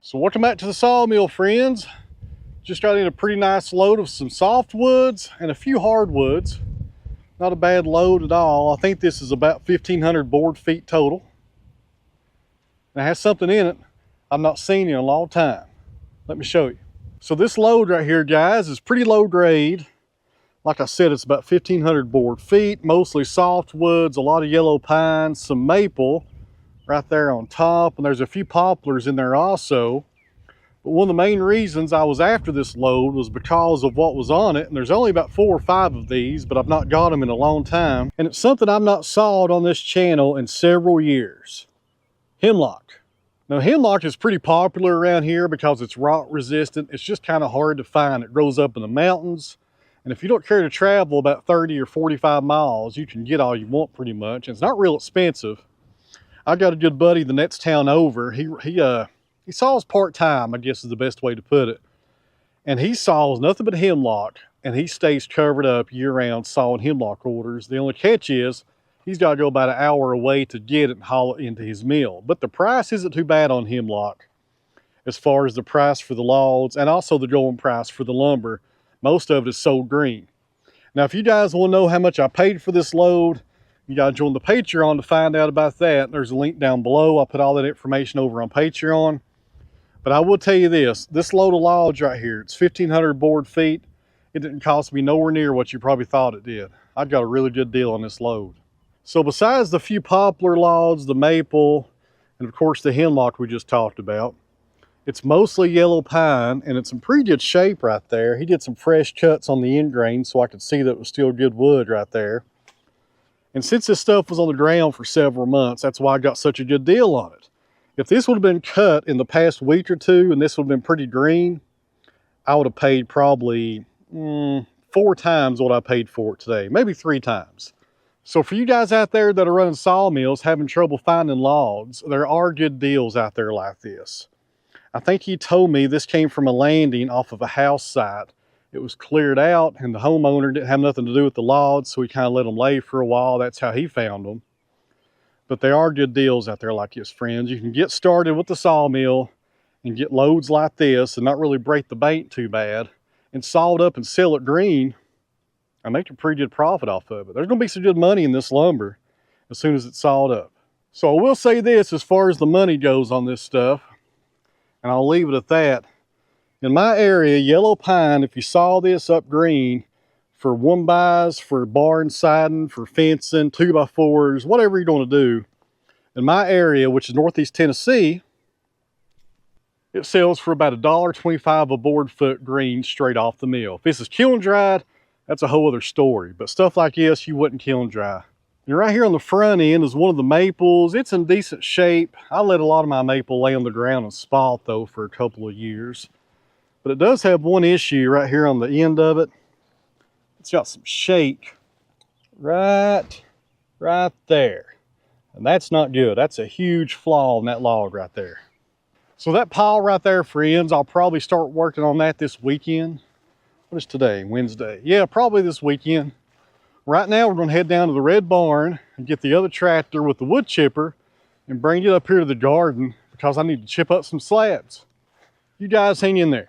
So welcome back to the sawmill, friends. Just got in a pretty nice load of some softwoods and a few hardwoods. Not a bad load at all. I think this is about 1,500 board feet total. And it has something in it I've not seen in a long time. Let me show you. So this load right here, guys, is pretty low grade. Like I said, it's about 1,500 board feet, mostly softwoods, a lot of yellow pine, some maple right there on top, and there's a few poplars in there also. But one of the main reasons I was after this load was because of what was on it, and there's only about 4 or 5 of these, but I've not got them in a long time, and it's something I've not sawed on this channel in several years. Hemlock. Now hemlock is pretty popular around here because it's rot resistant. It's just kind of hard to find. It grows up in the mountains, and if you don't care to travel about 30 or 45 miles, you can get all you want pretty much, and it's not real expensive. I got a good buddy the next town over. He saws part-time, I guess is the best way to put it. And he saws nothing but hemlock, and he stays covered up year-round sawing hemlock orders. The only catch is he's got to go about an hour away to get it and haul it into his mill. But the price isn't too bad on hemlock as far as the price for the logs and also the going price for the lumber. Most of it is sold green. Now, if you guys want to know how much I paid for this load, you got to join the Patreon to find out about that. There's a link down below. I'll put all that information over on Patreon. But I will tell you this load of logs right here, it's 1,500 board feet. It didn't cost me nowhere near what you probably thought it did. I got a really good deal on this load. So besides the few poplar logs, the maple, and of course the hemlock we just talked about, it's mostly yellow pine, and it's in pretty good shape right there. He did some fresh cuts on the end grain so I could see that it was still good wood right there. And since this stuff was on the ground for several months, that's why I got such a good deal on it. If this would have been cut in the past week or two and this would have been pretty green, I would have paid probably 4 times what I paid for it today, maybe 3 times. So for you guys out there that are running sawmills, having trouble finding logs, there are good deals out there like this. I think he told me this came from a landing off of a house site. It was cleared out and the homeowner didn't have nothing to do with the logs, so he kind of let them lay for a while. That's how he found them. But there are good deals out there like this, friends. You can get started with the sawmill and get loads like this and not really break the bank too bad and saw it up and sell it green and make a pretty good profit off of it. There's going to be some good money in this lumber as soon as it's sawed up. So I will say this as far as the money goes on this stuff, and I'll leave it at that. In my area, yellow pine, if you saw this up green, for 1x, for barn siding, for fencing, 2x4s, whatever you're going to do, in my area, which is Northeast Tennessee, it sells for about $1.25 a board foot green straight off the mill. If this is kiln dried, that's a whole other story. But stuff like this, you wouldn't kiln dry. And right here on the front end is one of the maples. It's in decent shape. I let a lot of my maple lay on the ground and spot though for a couple of years. But it does have one issue right here on the end of it. It's got some shake right there. And that's not good. That's a huge flaw in that log right there. So that pile right there, friends, I'll probably start working on that this weekend. What is today? Wednesday. Yeah, probably this weekend. Right now, we're gonna head down to the red barn and get the other tractor with the wood chipper and bring it up here to the garden because I need to chip up some slabs. You guys hang in there.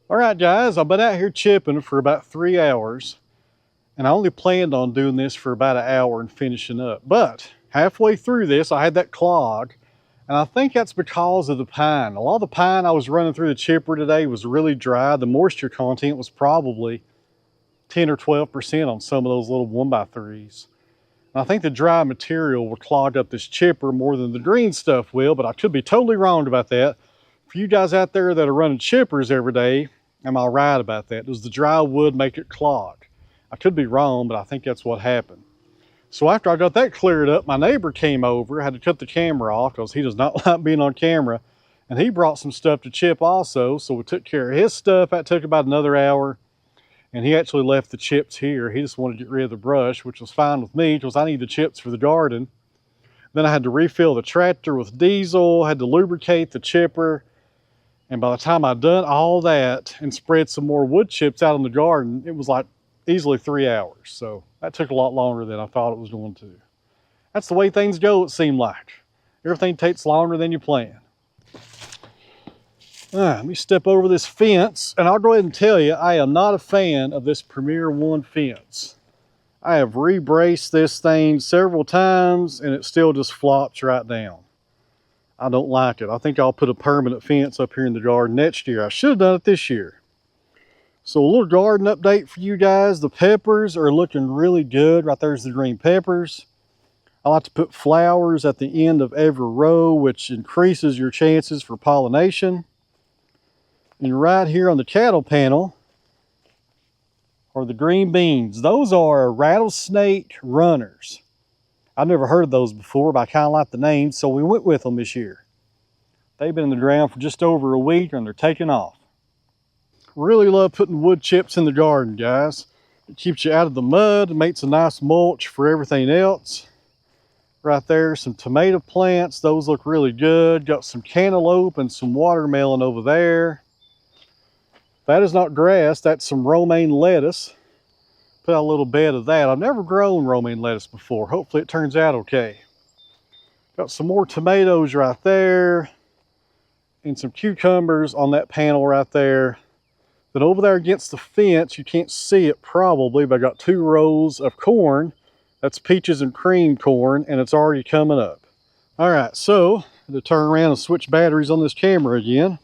All right, guys, I've been out here chipping for about 3 hours, and I only planned on doing this for about an hour and finishing up. But halfway through this, I had that clog, and I think that's because of the pine. A lot of the pine I was running through the chipper today was really dry. The moisture content was probably 10 or 12% on some of those little 1x3s. And I think the dry material will clog up this chipper more than the green stuff will, but I could be totally wrong about that. For you guys out there that are running chippers every day, am I right about that? Does the dry wood make it clog? I could be wrong, but I think that's what happened. So after I got that cleared up, my neighbor came over. I had to cut the camera off because he does not like being on camera. And he brought some stuff to chip also. So we took care of his stuff. That took about another hour. And he actually left the chips here. He just wanted to get rid of the brush, which was fine with me because I need the chips for the garden. Then I had to refill the tractor with diesel, had to lubricate the chipper. And by the time I'd done all that and spread some more wood chips out in the garden, it was like easily 3 hours. So that took a lot longer than I thought it was going to. That's the way things go, it seemed like. Everything takes longer than you plan. Let me step over this fence, and I'll go ahead and tell you, I am not a fan of this Premier One fence. I have re-braced this thing several times, and it still just flops right down. I don't like it. I think I'll put a permanent fence up here in the garden next year. I should have done it this year. So a little garden update for you guys. The peppers are looking really good. Right there's the green peppers. I like to put flowers at the end of every row, which increases your chances for pollination. And right here on the cattle panel are the green beans. Those are rattlesnake runners. I've never heard of those before, but I kind of like the name, so we went with them this year. They've been in the ground for just over a week, and they're taking off. Really love putting wood chips in the garden, guys. It keeps you out of the mud, it makes a nice mulch for everything else. Right there, some tomato plants. Those look really good. Got some cantaloupe and some watermelon over there. That is not grass, that's some romaine lettuce. Put out a little bed of that. I've never grown romaine lettuce before. Hopefully it turns out okay. Got some more tomatoes right there. And some cucumbers on that panel right there. Then over there against the fence, you can't see it probably, but I got 2 rows of corn. That's peaches and cream corn, and it's already coming up. All right, so to turn around and switch batteries on this camera again.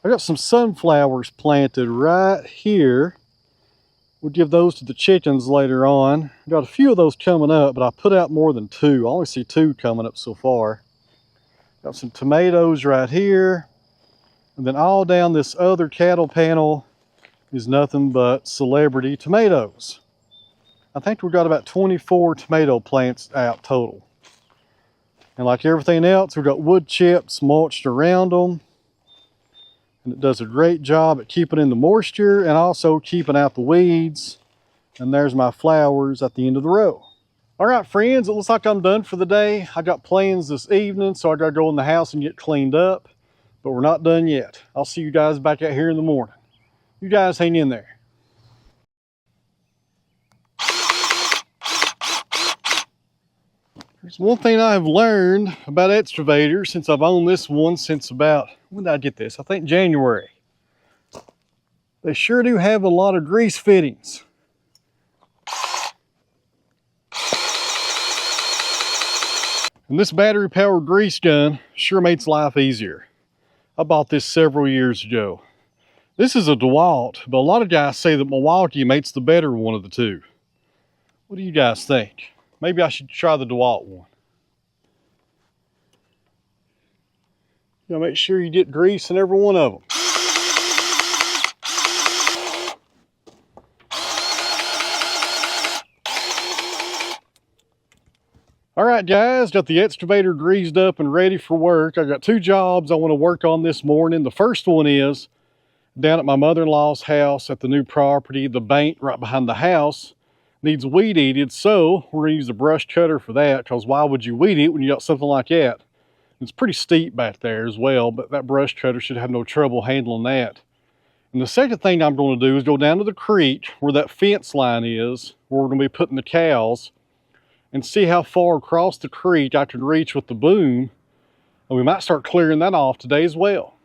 I got some sunflowers planted right here. We'll give those to the chickens later on. Got a few of those coming up, but I put out more than 2. I only see 2 coming up so far. Got some tomatoes right here. And then all down this other cattle panel is nothing but celebrity tomatoes. I think we've got about 24 tomato plants out total. And like everything else, we've got wood chips mulched around them. And it does a great job at keeping in the moisture and also keeping out the weeds. And there's my flowers at the end of the row. All right, friends, it looks like I'm done for the day. I got plans this evening, so I gotta go in the house and get cleaned up. But we're not done yet. I'll see you guys back out here in the morning. You guys hang in there. There's one thing I've learned about excavators since I've owned this one since about, when did I get this? I think January. They sure do have a lot of grease fittings. And this battery powered grease gun sure makes life easier. I bought this several years ago. This is a DeWalt, but a lot of guys say that Milwaukee makes the better one of the two. What do you guys think? Maybe I should try the DeWalt one. You gotta make sure you get grease in every one of them. All right, guys, got the excavator greased up and ready for work. I got 2 jobs I want to work on this morning. The first one is down at my mother-in-law's house at the new property. The bank right behind the house needs weed eated, so we're gonna use a brush cutter for that, because why would you weed eat when you got something like that? It's pretty steep back there as well, but that brush cutter should have no trouble handling that. And the second thing I'm going to do is go down to the creek where that fence line is, where we're going to be putting the cows, and see how far across the creek I can reach with the boom. And we might start clearing that off today as well.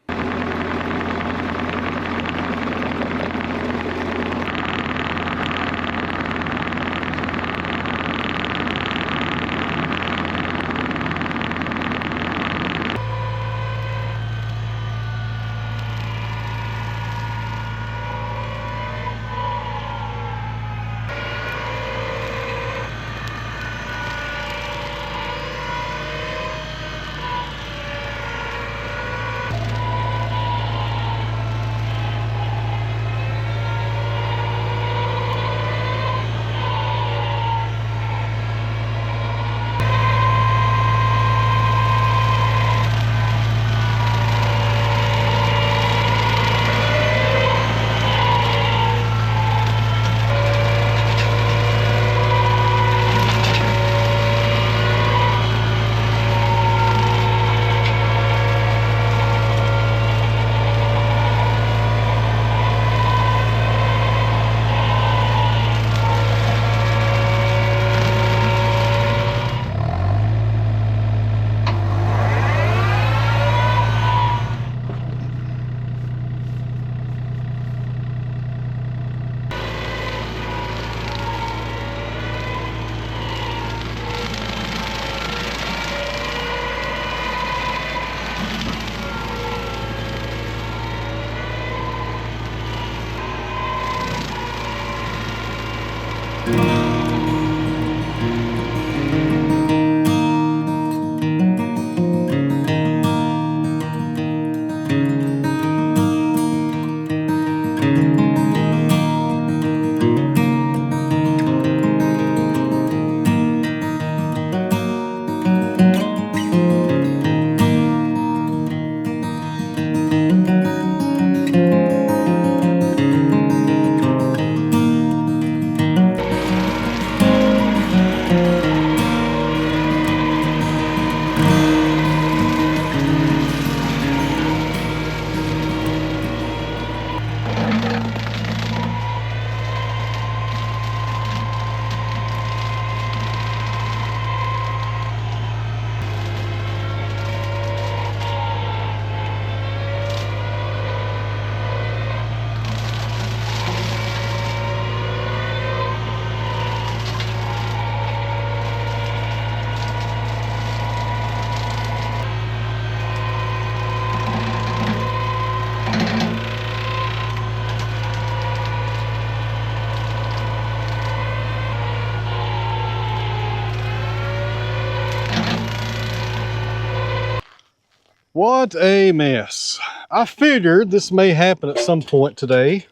What a mess. I figured this may happen at some point today.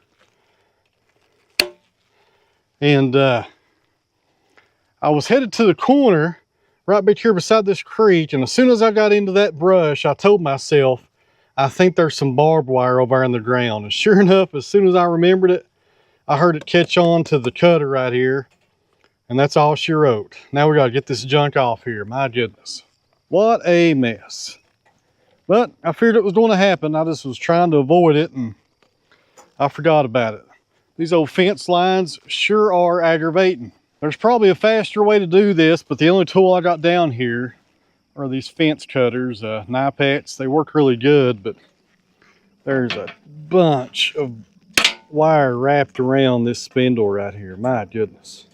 And I was headed to the corner right back here beside this creek. And as soon as I got into that brush, I told myself, I think there's some barbed wire over there in the ground. And sure enough, as soon as I remembered it, I heard it catch on to the cutter right here. And that's all she wrote. Now we got to get this junk off here. My goodness. What a mess. But I feared it was going to happen. I just was trying to avoid it and I forgot about it. These old fence lines sure are aggravating. There's probably a faster way to do this, but the only tool I got down here are these fence cutters, Nipats. They work really good, but there's a bunch of wire wrapped around this spindle right here. My goodness.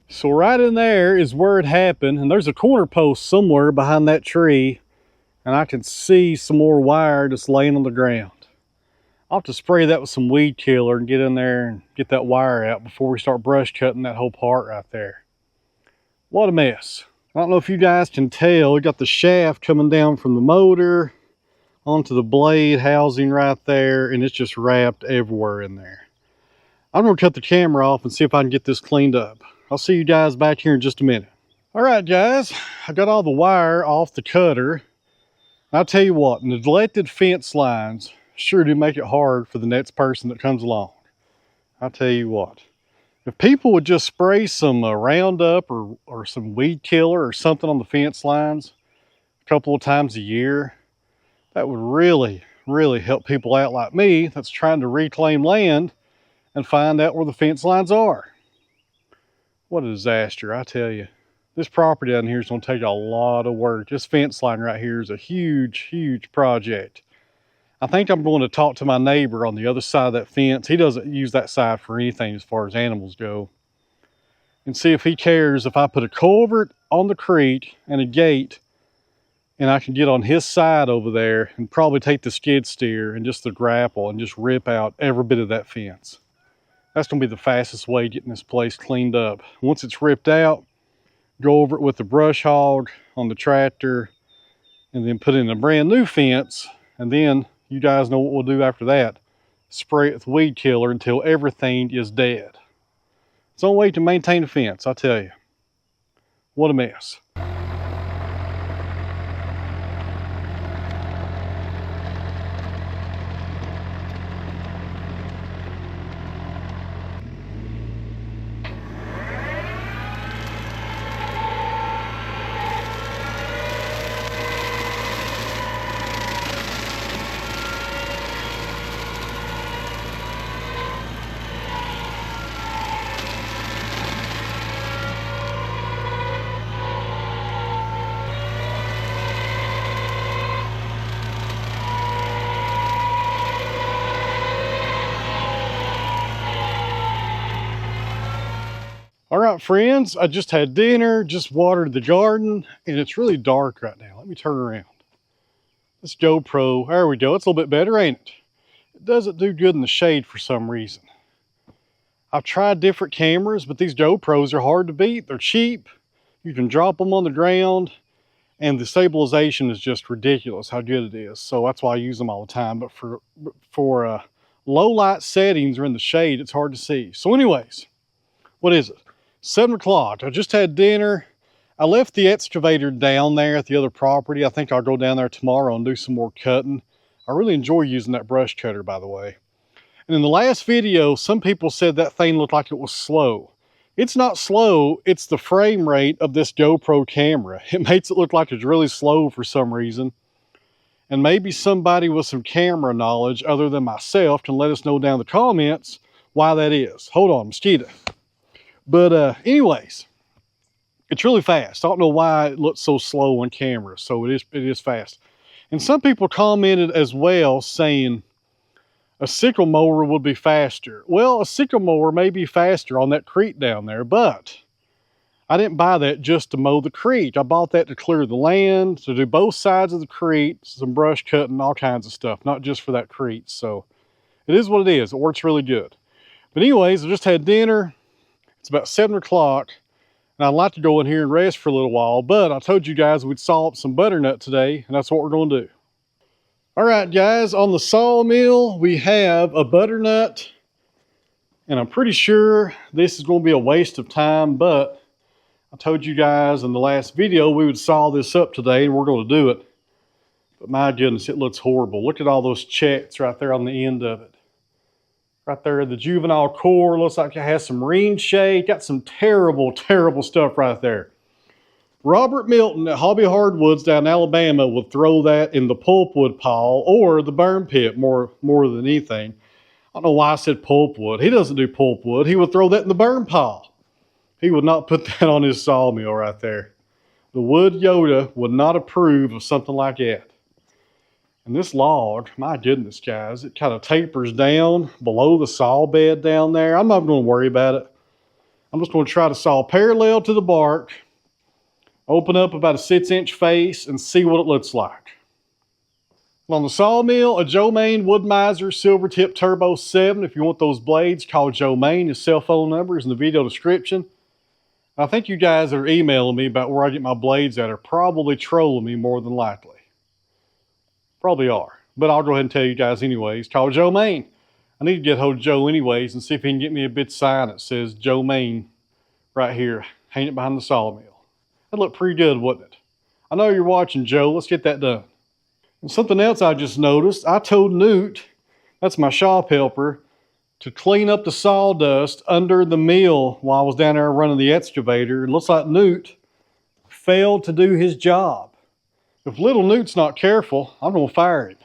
So right in there is where it happened, and there's a corner post somewhere behind that tree, and I can see some more wire just laying on the ground. I'll have to spray that with some weed killer and get in there and get that wire out before we start brush cutting that whole part right there. What a mess. I don't know if you guys can tell, we got the shaft coming down from the motor onto the blade housing right there, and it's just wrapped everywhere in there. I'm gonna cut the camera off and see if I can get this cleaned up. I'll see you guys back here in just a minute. All right, guys, I got all the wire off the cutter. I'll tell you what, neglected fence lines sure do make it hard for the next person that comes along. I'll tell you what, if people would just spray some Roundup or some weed killer or something on the fence lines a couple of times a year, that would really, really help people out like me that's trying to reclaim land and find out where the fence lines are. What a disaster, I tell you. This property down here is going to take a lot of work. This fence line right here is a huge, huge project. I think I'm going to talk to my neighbor on the other side of that fence. He doesn't use that side for anything as far as animals go. And see if he cares if I put a culvert on the creek and a gate, and I can get on his side over there and probably take the skid steer and just the grapple and just rip out every bit of that fence. That's going to be the fastest way of getting this place cleaned up. Once it's ripped out, go over it with the brush hog on the tractor and then put in a brand new fence. And then you guys know what we'll do after that. Spray it with weed killer until everything is dead. It's the only way to maintain a fence, I tell you. What a mess. All right, friends, I just had dinner, just watered the garden, and it's really dark right now. Let me turn around. This GoPro, there we go. It's a little bit better, ain't it? It doesn't do good in the shade for some reason. I've tried different cameras, but these GoPros are hard to beat. They're cheap. You can drop them on the ground, and the stabilization is just ridiculous how good it is. So that's why I use them all the time. But for low light settings or in the shade, it's hard to see. So anyways, what is it? 7 o'clock. I just had dinner. I left the excavator down there at the other property. I think I'll go down there tomorrow and do some more cutting. I really enjoy using that brush cutter, by the way. And in the last video, some people said that thing looked like it was slow. It's not slow, it's the frame rate of this GoPro camera. It makes it look like it's really slow for some reason. And maybe somebody with some camera knowledge other than myself can let us know down in the comments why that is. Hold on, mosquito. But anyways, it's really fast. I don't know why it looks so slow on camera. So it is fast. And some people commented as well saying a sickle mower would be faster. Well, a sickle mower may be faster on that creek down there, but I didn't buy that just to mow the creek. I bought that to clear the land, to do both sides of the creek, some brush cutting, all kinds of stuff, not just for that creek. So it is what it is. It works really good. But anyways, I just had dinner. It's about 7 o'clock, and I'd like to go in here and rest for a little while, but I told you guys we'd saw up some butternut today, and that's what we're going to do. All right, guys, on the sawmill, we have a butternut, and I'm pretty sure this is going to be a waste of time, but I told you guys in the last video we would saw this up today, and we're going to do it. But my goodness, it looks horrible. Look at all those checks right there on the end of it. Right there, the juvenile core looks like it has some ring shade. Got some terrible, terrible stuff right there. Robert Milton at Hobby Hardwoods down in Alabama would throw that in the pulpwood pile or the burn pit more than anything. I don't know why I said pulpwood. He doesn't do pulpwood. He would throw that in the burn pile. He would not put that on his sawmill right there. The wood Yoda would not approve of something like that. And this log, my goodness, guys, it kind of tapers down below the saw bed down there. I'm not going to worry about it. I'm just going to try to saw parallel to the bark, open up about a 6-inch face, and see what it looks like. On the sawmill, a Joe Maine Wood-Mizer Silvertip Turbo 7. If you want those blades, call Joe Maine. His cell phone number is in the video description. I think you guys that are emailing me about where I get my blades at are probably trolling me more than likely. Probably are. But I'll go ahead and tell you guys anyways. Call Joe Maine. I need to get hold of Joe anyways and see if he can get me a big sign that says Joe Maine right here. Hang it behind the sawmill. That'd look pretty good, wouldn't it? I know you're watching, Joe. Let's get that done. And something else I just noticed. I told Newt, that's my shop helper, to clean up the sawdust under the mill while I was down there running the excavator. It looks like Newt failed to do his job. If little Newt's not careful, I'm going to fire him.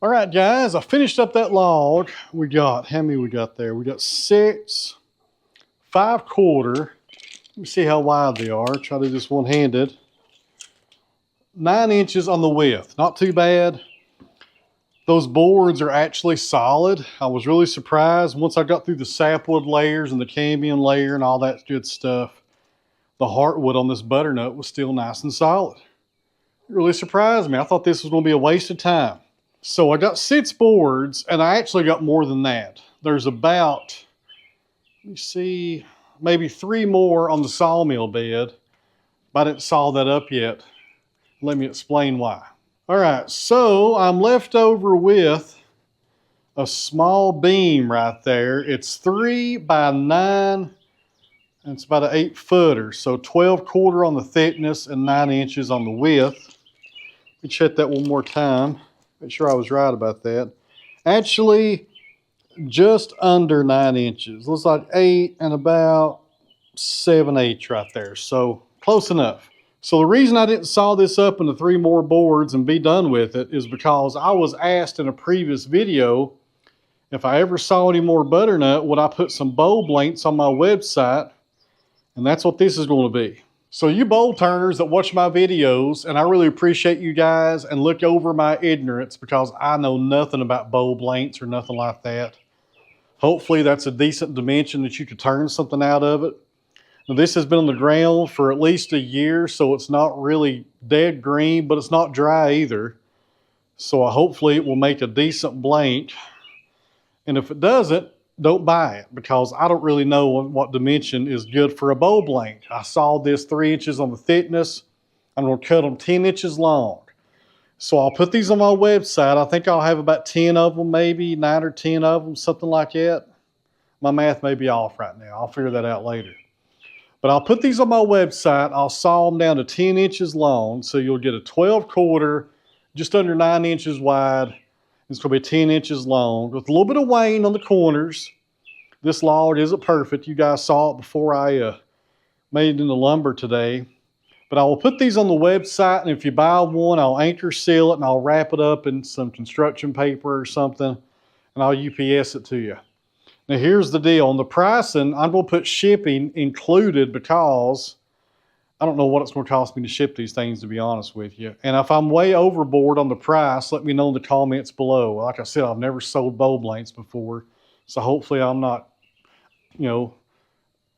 All right, guys, I finished up that log. We got, how many we got there? We got 6, 5/4. Let me see how wide they are. Try to do this one-handed. 9 inches on the width, not too bad. Those boards are actually solid. I was really surprised once I got through the sapwood layers and the cambium layer and all that good stuff. The heartwood on this butternut was still nice and solid. It really surprised me. I thought this was going to be a waste of time. So I got 6 boards, and I actually got more than that. There's about, let me see, maybe 3 more on the sawmill bed, but I didn't saw that up yet. Let me explain why. All right, so I'm left over with a small beam right there. It's 3 by 9, and it's about an 8-footer. So 12/4 on the thickness and 9 inches on the width. Let me check that one more time. Make sure I was right about that. Actually, just under 9 inches. Looks like 8 and about 7/8 right there. So close enough. So the reason I didn't saw this up into 3 more boards and be done with it is because I was asked in a previous video if I ever saw any more butternut, would I put some bowl blanks on my website? And that's what this is going to be. So you bowl turners that watch my videos, and I really appreciate you guys, and look over my ignorance because I know nothing about bowl blanks or nothing like that. Hopefully that's a decent dimension that you could turn something out of it. Now, this has been on the ground for at least a year, so it's not really dead green, but it's not dry either. So hopefully it will make a decent blank. And if it doesn't, don't buy it, because I don't really know what dimension is good for a bowl blank. I saw this 3 inches on the thickness. I'm going to cut them 10 inches long. So I'll put these on my website. I think I'll have about 10 of them, maybe 9 or 10 of them, something like that. My math may be off right now. I'll figure that out later. But I'll put these on my website. I'll saw them down to 10 inches long. So you'll get a 12/4, just under 9 inches wide. It's going to be 10 inches long with a little bit of wane on the corners. This log isn't perfect. You guys saw it before I made it into lumber today. But I will put these on the website, and if you buy one, I'll anchor seal it and I'll wrap it up in some construction paper or something, and I'll UPS it to you. Now here's the deal. On the pricing, I'm going to put shipping included because I don't know what it's going to cost me to ship these things, to be honest with you. And if I'm way overboard on the price, let me know in the comments below. Like I said, I've never sold bowl blanks before, so hopefully I'm not,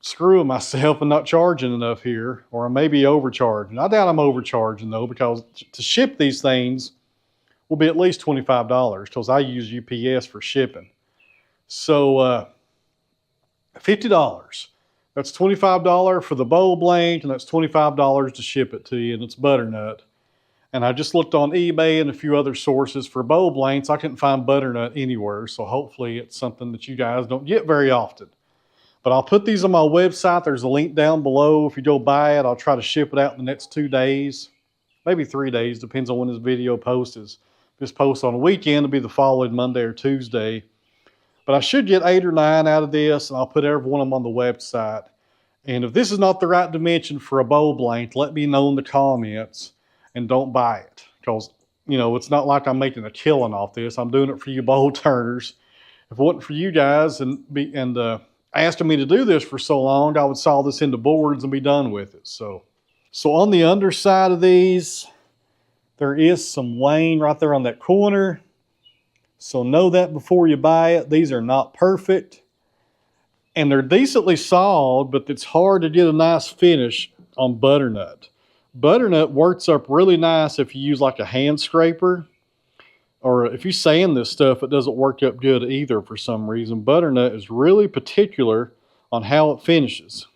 screwing myself and not charging enough here, or I may be overcharging. I doubt I'm overcharging though, because to ship these things will be at least $25 because I use UPS for shipping. So $50. That's $25 for the bowl blank, and that's $25 to ship it to you, and it's butternut. And I just looked on eBay and a few other sources for bowl blanks. I couldn't find butternut anywhere, so hopefully it's something that you guys don't get very often. But I'll put these on my website. There's a link down below. If you go buy it, I'll try to ship it out in the next 2 days, maybe 3 days, depends on when this video posts. If this posts on a weekend, it'll be the following Monday or Tuesday. But I should get 8 or 9 out of this, and I'll put every one of them on the website. And if this is not the right dimension for a bowl blank, let me know in the comments, and don't buy it. Because, it's not like I'm making a killing off this. I'm doing it for you bowl turners. If it wasn't for you guys and asking me to do this for so long, I would saw this into boards and be done with it. So on the underside of these, there is some wane right there on that corner. So know that before you buy it. These are not perfect, and they're decently sawed, but it's hard to get a nice finish on butternut. Butternut works up really nice if you use like a hand scraper, or if you sand this stuff, it doesn't work up good either for some reason. Butternut is really particular on how it finishes.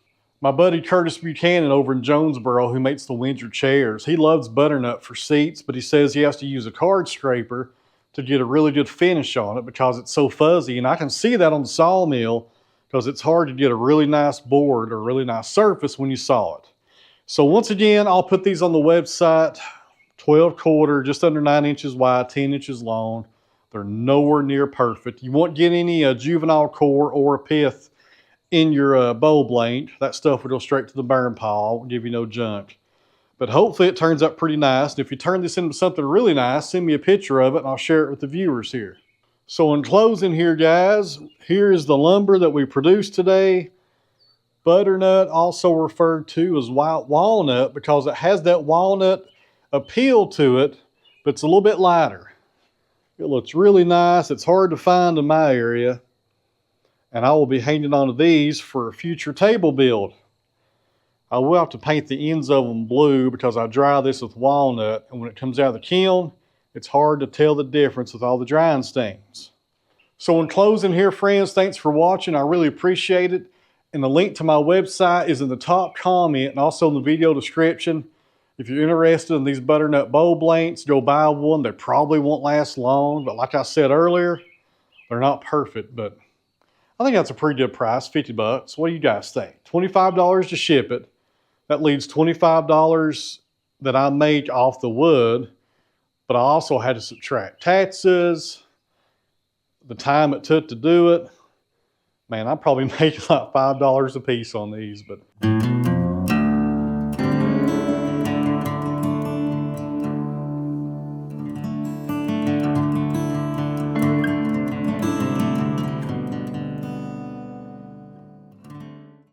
My buddy Curtis Buchanan over in Jonesboro, who makes the Windsor chairs, he loves butternut for seats, but he says he has to use a card scraper to get a really good finish on it because it's so fuzzy. And I can see that on the sawmill because it's hard to get a really nice board or a really nice surface when you saw it. So once again, I'll put these on the website. 12/4, just under 9 inches wide, 10 inches long. They're nowhere near perfect. You won't get any juvenile core or a pith in your bowl blank. That stuff will go straight to the burn pile, won't give you no junk. But hopefully it turns out pretty nice. And if you turn this into something really nice, send me a picture of it and I'll share it with the viewers here. So in closing here, guys, here is the lumber that we produced today. Butternut, also referred to as white walnut, because it has that walnut appeal to it, but it's a little bit lighter. It looks really nice. It's hard to find in my area. And I will be hanging on to these for a future table build. I will have to paint the ends of them blue because I dry this with walnut, and when it comes out of the kiln, it's hard to tell the difference with all the drying stains. So in closing here, friends, thanks for watching. I really appreciate it. And the link to my website is in the top comment and also in the video description. If you're interested in these butternut bow blanks, go buy one. They probably won't last long, but like I said earlier, they're not perfect, but I think that's a pretty good price, 50 bucks. What do you guys think? $25 to ship it. That leaves $25 that I make off the wood, but I also had to subtract taxes, the time it took to do it. Man, I'm probably making like $5 a piece on these, but